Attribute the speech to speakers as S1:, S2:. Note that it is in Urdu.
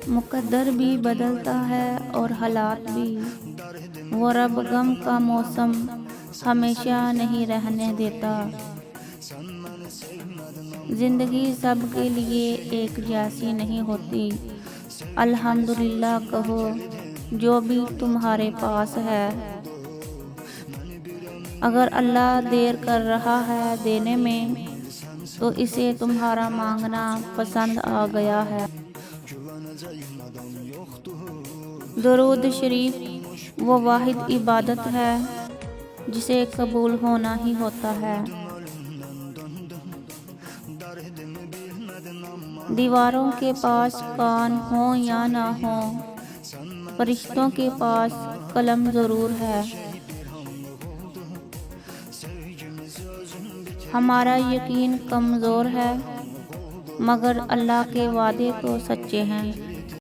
S1: مقدر بھی بدلتا ہے اور حالات بھی، وہ رب غم کا موسم ہمیشہ نہیں رہنے دیتا۔ زندگی سب کے لیے ایک جیسی نہیں ہوتی، الحمدللہ کہو جو بھی تمہارے پاس ہے۔ اگر اللہ دیر کر رہا ہے دینے میں تو اسے تمہارا مانگنا پسند آ گیا ہے۔ درود شریف وہ واحد عبادت ہے جسے قبول ہونا ہی ہوتا ہے۔ دیواروں کے پاس کان ہوں یا نہ ہوں، فرشتوں کے پاس قلم ضرور ہے۔ ہمارا یقین کمزور ہے مگر اللہ کے وعدے تو سچے ہیں۔